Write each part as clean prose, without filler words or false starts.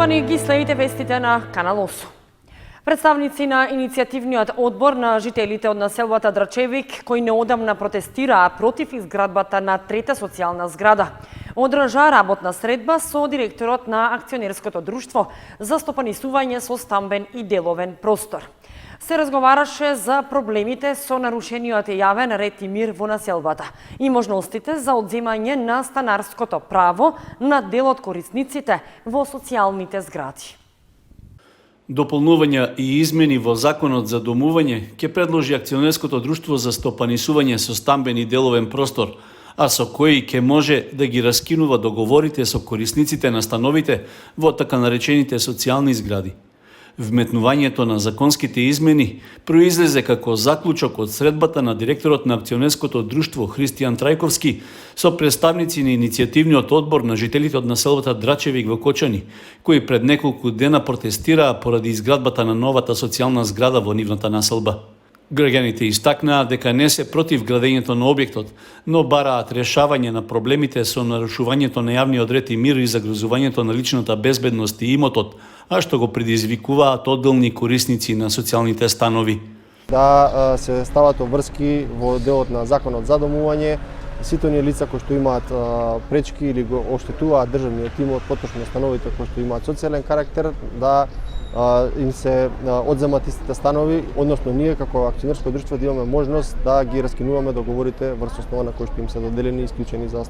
Внимавани ги следите вестите на Канал 8. Представници на иницијативниот одбор на жителите од населбата Драчевик, кои неодамна протестираа против изградбата на трета социјална зграда, одржа работна средба со директорот на акционерското друштво за стопанисување со стамбен и деловен простор. Се разговараше за проблемите со нарушениот јавен ред и мир во населбата и можностите за одземање на станарското право на дел од корисниците во социјалните згради. Дополнувања и измени во Законот за домување ќе предложи акционерското друштво за стопанисување со стамбен и деловен простор, а со кои ќе може да ги раскинува договорите со корисниците на становите во така наречените социјални згради. Вметнувањето на законските измени произлезе како заклучок од средбата на директорот на акционерското друштво Христијан Трајковски со представници на иницијативниот одбор на жителите од населбата Драчевик во Кочани, кои пред неколку дена протестираа поради изградбата на новата социјална зграда во нивната населба. Граѓаните истакнаа дека не се против градењето на објектот, но бараат решавање на проблемите со нарушувањето на јавниот ред и мир и загрозувањето на личната безбедност и имотот, а што го предизвикуваат одделни корисници на социјалните станови. Да се стават обврски во делот на Законот за домување, сите оние лица кои што имаат пречки или го оштетуваат државниот имот, поточно становите кои што имаат социјален карактер, да им се одземат истите станови, односно ние како акционерско друштво да имаме можност да ги раскинуваме договорите врз основа на кои што им се доделени и исклучени за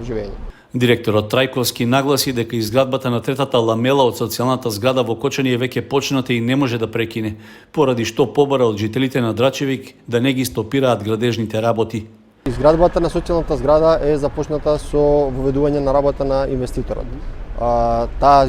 живење. Директорот Трајковски нагласи дека изградбата на третата ламела од социјалната зграда во Кочани е веќе почната и не може да прекине, поради што побара од жителите на Драчевик да не ги стопираат градежните работи. Изградбата на социјалната зграда е започната со воведување на работа на инвеститорот. Таа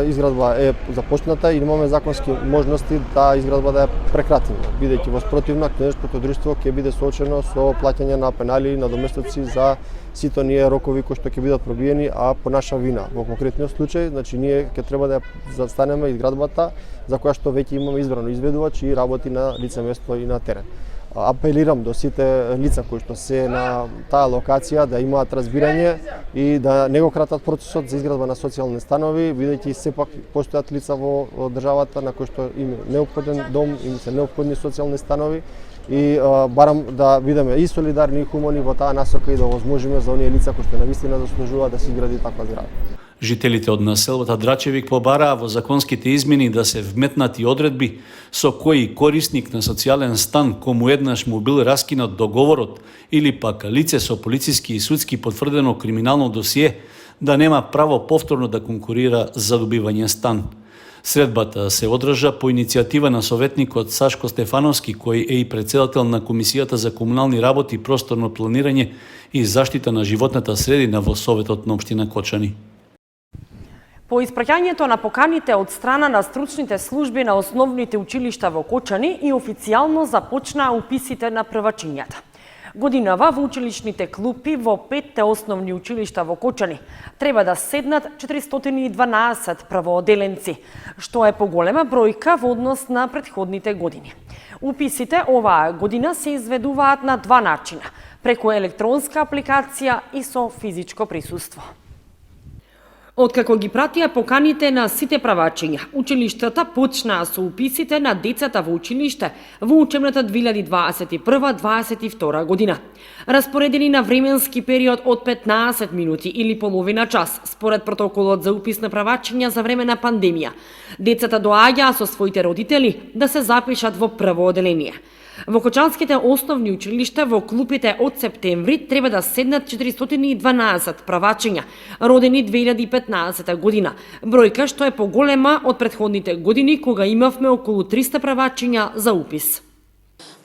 изградба е започната и имаме законски можности да изградба да ја прекратиме, бидејќи во спротивно акционерското друштво ќе биде соочено со плаќање на пенали и надоместоци за сите оние рокови кои што ќе бидат пробиени, а по наша вина. Во конкретниот случај, значи ние ќе треба да ја застанеме изградбата за која што веќе имаме избрано изведувач и работи на лице место и на терен. Апелирам до сите лица кои што се на таа локација да имаат разбирање и да не го кратат процесот за изградба на социјални станови, бидејќи сепак постојат лица во државата на кои што им е неопходен дом, им се неопходни социјални станови и барам да бидеме и солидарни и хумани во таа насока и да овозможиме за оние лица кои што навистина заслужуваат да се изгради таква зграда. Жителите од населбата Драчевик побараа во законските измени да се вметнати одредби со кои корисник на социјален стан кому еднаш му бил раскинат договорот или пак лице со полициски и судски потврдено криминално досие да нема право повторно да конкурира за добивање стан. Средбата се одржа по иницијатива на советникот Сашко Стефановски, кој е и председател на Комисијата за комунални работи, просторно планирање и заштита на животната средина во Советот на општина Кочани. По испраќањето на поканите од страна на стручните служби на основните училишта во Кочани и официјално започнаа уписите на првачињата. Годинава во училишните клупи во 5 основни училишта во Кочани треба да седнат 412 првооделенци, што е поголема бројка во однос на претходните години. Уписите оваа година се изведуваат на два начина, преку електронска апликација и со физичко присуство. Откако ги пратија поканите на сите правачиња, училиштата почнаа со уписите на децата во училиште во учебната 2021-2022 година. Распоредени на временски период од 15 минути или половина час, според протоколот за упис на правачиња за време на пандемија, децата доаѓаа со своите родители да се запишат во прво оделение. Во кочанските основни училишта во клупите од септември треба да седнат 412 правачиња, родени 2015 година, бројка што е поголема од претходните години кога имавме околу 300 правачиња за упис.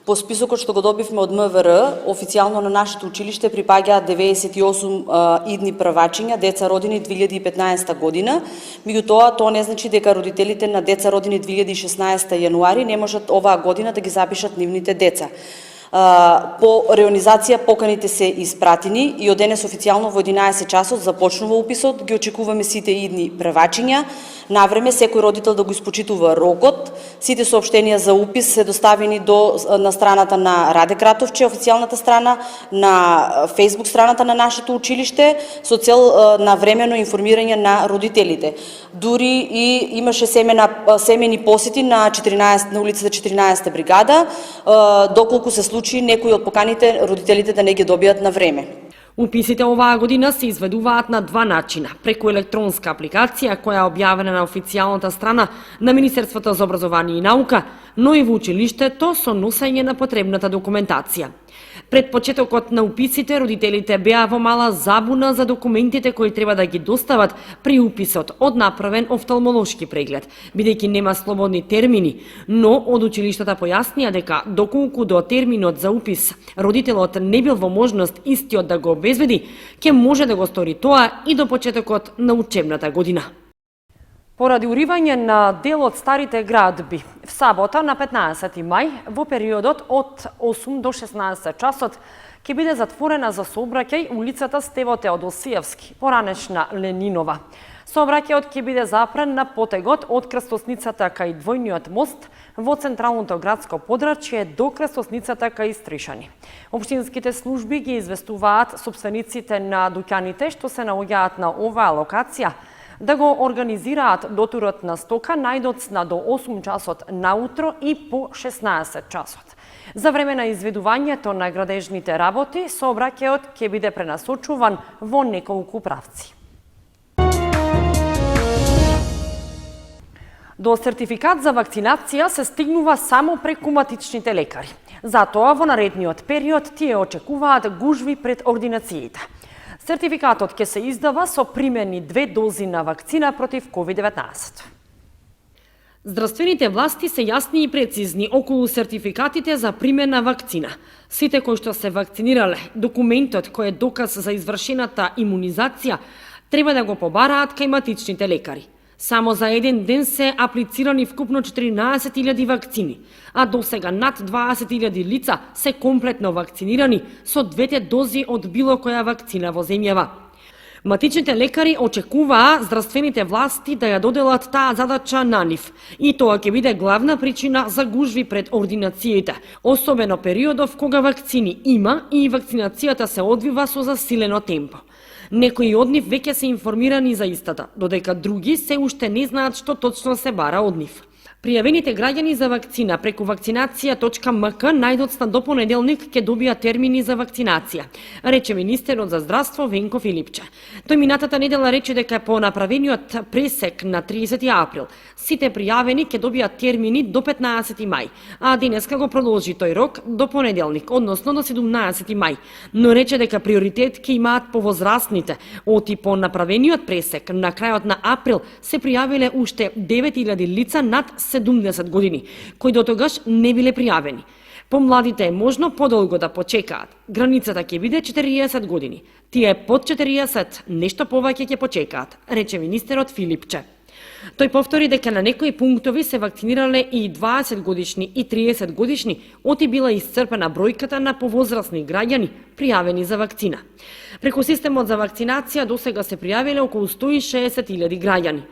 По списокот што го добивме од МВР, официјално на нашето училиште припаѓаат 98 идни првачиња, деца родени 2015 година. Меѓутоа, тоа не значи дека родителите на деца родени 2016 јануари не можат оваа година да ги запишат нивните деца. По реонизација поканите се испратени и од денес официјално во 11 часот започнува уписот. Ги очекуваме сите идни првачиња. Навреме секој родител да го испочитува рокот. Сите соопштенија за упис се доставени на страната на Раде Кратовче, официјалната страна, на Facebook страната на нашето училиште, со цел на времено информирање на родителите. Дури и имаше семени посети на улицата 14 бригада, доколку се случи некои од поканите родителите да не ги добијат на време. Уписите оваа година се изведуваат на два начина. Преку електронска апликација која е објавена на официјалната страна на Министерството за образование и наука, но и во училиштето со носење на потребната документација. Пред почетокот на уписите, родителите беа во мала забуна за документите кои треба да ги достават при уписот од направен офталмолошки преглед, бидејќи нема слободни термини, но од училиштата појаснија дека доколку до терминот за упис родителот не бил во можност истиот да го обезбеди, ќе може да го стори тоа и до почетокот на учебната година. Поради уривање на дел од старите градби, в сабота на 15 мај, во периодот од 8 до 16 часот, ќе биде затворена за сообраќај улицата Стево Теодосиевски, поранешна Ленинова. Сообраќајот ќе биде запрен на потегот од крстосницата кај двојниот мост во централното градско подрачје до крстосницата кај Стришани. Општинските служби ги известуваат собствениците на дуќаните што се наоѓаат на оваа локација да го организираат дотурот на стока најдоцна до 8 часот наутро и по 16 часот. За време на изведувањето на градежните работи, сообраќајот ќе биде пренасочуван во неколку правци. До сертификат за вакцинација се стигнува само преку матичните лекари. Затоа во наредниот период тие очекуваат гужви пред ординациите. Сертификатот ќе се издава со примени 2 дози на вакцина против COVID-19. Здравствените власти се јасни и прецизни околу сертификатите за примена вакцина. Сите кои што се вакцинирале, документот кој е доказ за извршената имунизација, треба да го побараат кај матичните лекари. Само за еден ден се аплицирани вкупно 14.000 вакцини, а досега над 20.000 лица се комплетно вакцинирани со 2 дози од било која вакцина во земјава. Матичните лекари очекуваа здравствените власти да ја доделат таа задача на нив, и тоа ќе биде главна причина за гужви пред ординациите, особено периодов кога вакцини има и вакцинацијата се одвива со засилено темпо. Некои од нив веќе се информирани за истата, додека други се уште не знаат што точно се бара од нив. Пријавените граѓани за вакцина преку вакцинација.мк најдоцна до понеделник ќе добијат термини за вакцинација, рече министерот за здравство Венко Филипче. Тој минатата недела рече дека по направениот пресек на 30 април сите пријавени ќе добијат термини до 15 мај, а денеска го продолжи тој рок до понеделник, односно до 17 мај, но рече дека приоритет ќе имаат повозрастните, оти по направениот пресек на крајот на април се пријавиле уште 9.000 лица над 70 години, кои до тогаш не биле пријавени. Помладите е можно подолго да почекаат. Границата ќе биде 40 години. Тие под 40 нешто повеќе ќе почекаат, рече министерот Филипче. Тој повтори дека на некои пунктови се вакцинирале и 20 годишни и 30 годишни, оти била исцрпена бројката на повозрастни граѓани пријавени за вакцина. Преку системот за вакцинација досега се пријавиле околу 160.000 граѓани.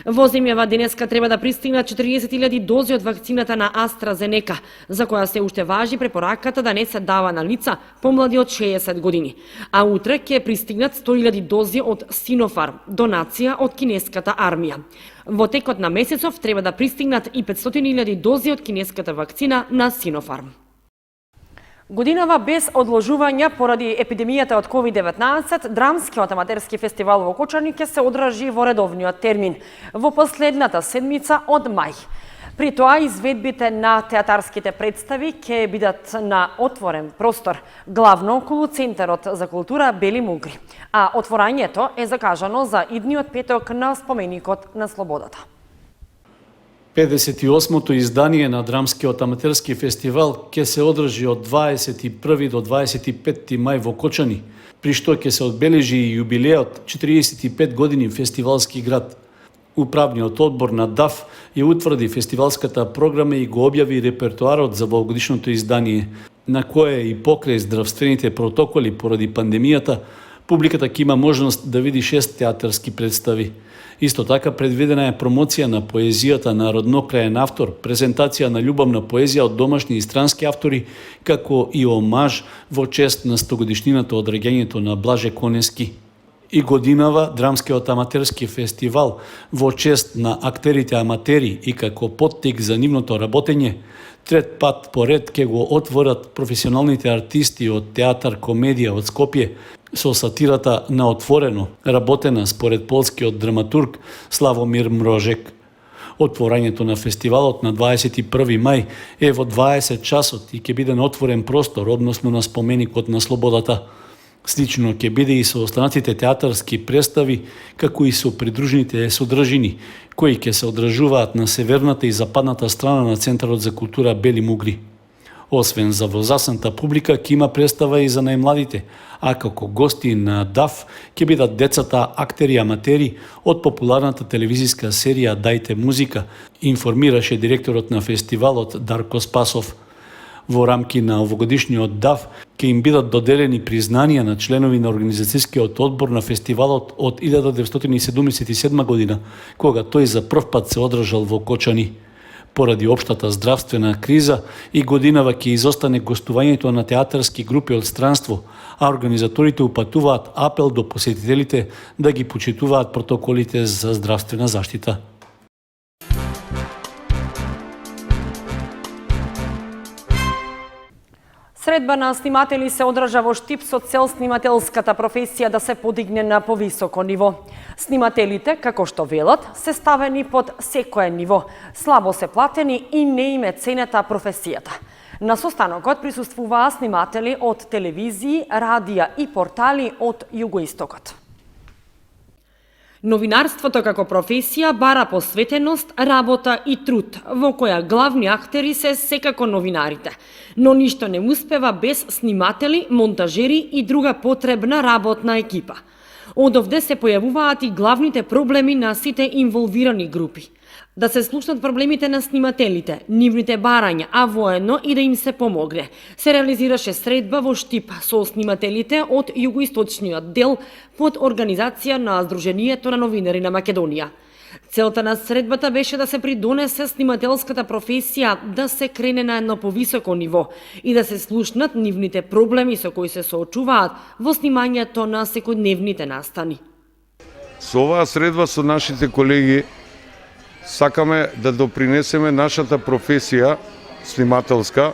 Во земјава денеска треба да пристигнат 40.000 дози од вакцината на AstraZeneca, за која се уште важи препораката да не се дава на лица помлади од 60 години. А утре ќе пристигнат 100.000 дози од Sinopharm, донација од кинеската армија. Во текот на месецов треба да пристигнат и 500.000 дози од кинеската вакцина на Sinopharm. Годинава без одложувања поради епидемијата од COVID-19, драмскиот аматерски фестивал во Кочани ќе се одржи во редовниот термин во последната седмица од мај. При тоа изведбите на театарските представи ќе бидат на отворен простор, главно околу Центарот за култура Бели Мугри, а отворањето е закажано за идниот петок на споменикот на Слободата. 58-то издание на Драмскиот аматерски фестивал ќе се одржи од 21 до 25 мај во Кочани, при што ќе се одбележи и јубилеот 45 години фестивалски град. Управниот одбор на ДАФ ја утврди фестивалската програма и го објави репертоарот за овогодишното издание, на кое и покрај здравствените протоколи поради пандемијата, публиката ќе има можност да види 6 театарски представи. Исто така предвидена е промоција на поезијата на роднокраен автор, презентација на љубовна поезија од домашни и странски автори, како и омаж во чест на 100-годишнината од раѓањето на Блаже Конески. И годинава Драмскиот аматерски фестивал во чест на актерите аматери и како поттик за нивното работење, трет пат поред ке го отворат професионалните артисти од театар комедија од Скопје со сатирата На отворено, работена според полскиот драматург Славомир Мрожек. Отворањето на фестивалот на 21 мај е во 20 часот и ќе биде на отворен простор, односно на споменикот на слободата. Слично ќе биде и со останатите театарски представи, како и со придружните содржини, кои ќе се одржуваат на северната и западната страна на Центарот за култура Бели Мугли. Освен за возрастната публика, ќе има представа и за најмладите, а како гости на ДАФ ќе бидат децата актери аматери од популарната телевизиска серија Дајте музика, информираше директорот на фестивалот Дарко Спасов. Во рамки на овогодишниот ДАФ ќе им бидат доделени признанија на членови на организацијскиот одбор на фестивалот од 1977 година, кога тој за прв пат се одржал во Кочани. Поради општата здравствена криза и годинава ќе изостане гостувањето на театарски групи од странство, а организаторите упатуваат апел до посетителите да ги почитуваат протоколите за здравствена заштита. Средба на сниматели се одржа во Штип со цел снимателската професија да се подигне на повисоко ниво. Снимателите, како што велат, се ставени под секое ниво, слабо се платени и не им е ценета професијата. На состанокот присуствуваа сниматели од телевизии, радија и портали од Југоистокот. Новинарството како професија бара посветеност, работа и труд, во која главни актери се секако новинарите. Но ништо не успева без сниматели, монтажери и друга потребна работна екипа. Одовде се појавуваат и главните проблеми на сите инволвирани групи. Да се слушнат проблемите на снимателите, нивните барања, а воедно и да им се помогне. Се реализираше средба во Штип со снимателите од југоисточниот дел под организација на Сдруженијето на новинари на Македонија. Целта на средбата беше да се придонесе снимателската професија да се крене на едно повисоко ниво и да се слушнат нивните проблеми со кои се соочуваат во снимањето на секојдневните настани. Со оваа средба со нашите колеги сакаме да допринесеме нашата професија снимателска,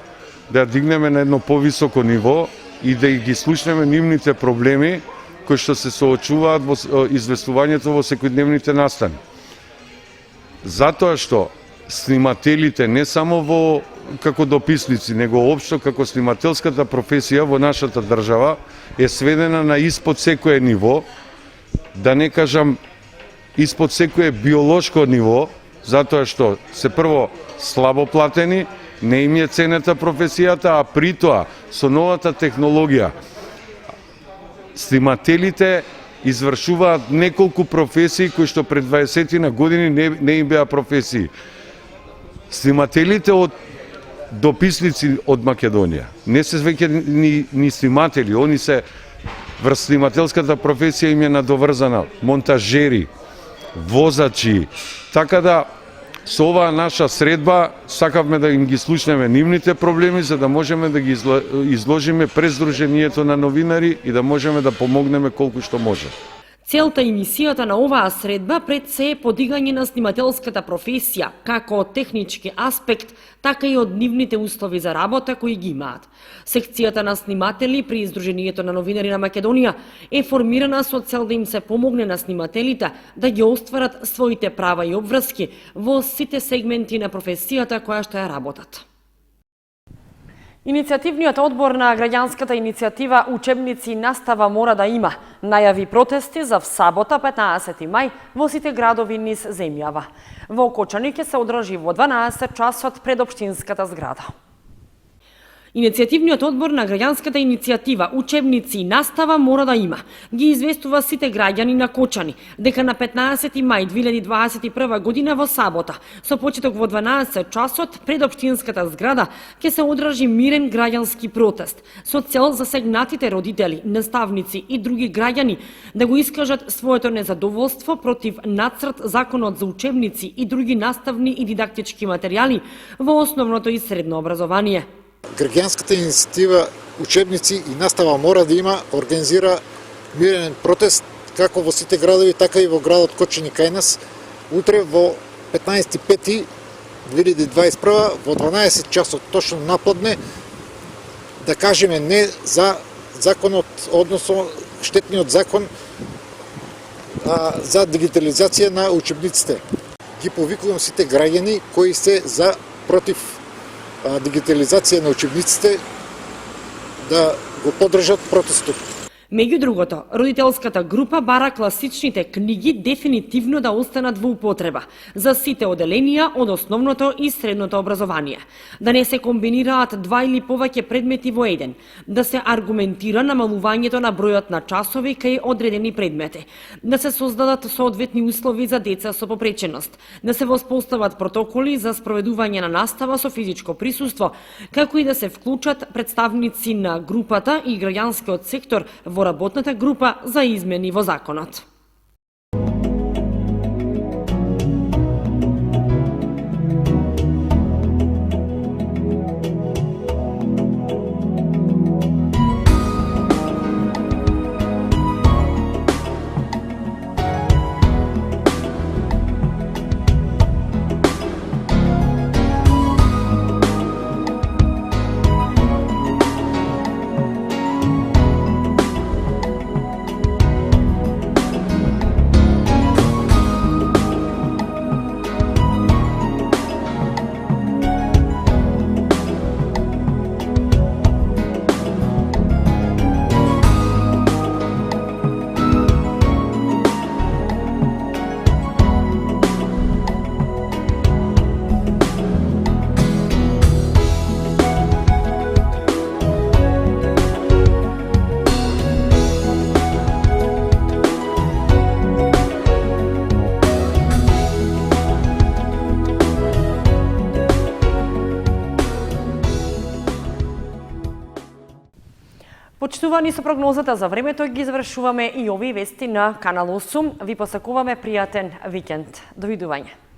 да ја дигнеме на едно повисоко ниво и да ги слушнеме нивните проблеми кои што се соочуваат во известувањето во секојдневните настани. Затоа што снимателите не само во како дописници, него општо како снимателската професија во нашата држава е сведена на испод секое ниво, да не кажам испод секое биолошко ниво, затоа што се прво слабо платени, не им е ценета професијата, а при тоа со новата технологија снимателите извршуваат неколку професии кои што пред 20 на години не им беа професии. Снимателите од дописници од Македонија не се веќе ни сниматели, они се врз снимателската професија им е надоврзана монтажери, возачи, така да со оваа наша средба сакавме да им ги слушнеме нивните проблеми за да можеме да ги изложиме пред Сдруженијето на новинари и да можеме да помогнеме колку што може. Целта и мисијата на оваа средба пред се е подигање на снимателската професија, како од технички аспект, така и од нивните услови за работа кои ги имаат. Секцијата на сниматели при Сдруженијето на новинари на Македонија е формирана со цел да им се помогне на снимателите да ги остварат своите права и обврски во сите сегменти на професијата која што ја работат. Иницијативниот одбор на граѓанската иницијатива Учебници и настава мора да има најави протести за сабота 15 мај во сите градови низ земјава. Во Кочани ќе се одржи во 12 часот пред општинската зграда. Иницијативниот одбор на граѓанската иницијатива Учебници и настава мора да има ги известува сите граѓани на Кочани дека на 15 мај 2021 година во сабота со почеток во 12 часот пред општинската зграда ќе се одржи мирен граѓански протест со цел засегнатите родители, наставници и други граѓани да го искажат своето незадоволство против нацрт законот за учебници и други наставни и дидактички материјали во основното и средно образование. Граѓанската иницијатива Учебници и настава мора да има организира мирен протест како во сите градови, така и во градот Кочани кај нас утре во 15.5.2021 во 12 часот точно напладне да кажеме не за законот, односно штетниот закон за дигитализација на учебниците. Ги повикувам сите граѓани кои се за против дигитализација на учебниците да го поддржат протестот. Меѓу другото, родителската група бара класичните книги дефинитивно да останат во употреба за сите оделенија од основното и средното образование, да не се комбинираат два или повеќе предмети во еден, да се аргументира намалувањето на бројот на часови кај одредени предмети, да се создадат соодветни услови за деца со попреченост, да се воспостават протоколи за спроведување на настава со физичко присуство, како и да се вклучат представници на групата и граѓанскиот сектор во работната група за измени во законот. Почитувани, со прогнозата за времето ги завршуваме и овие вести на Канал 8. Ви посакуваме пријатен викенд. Довидување.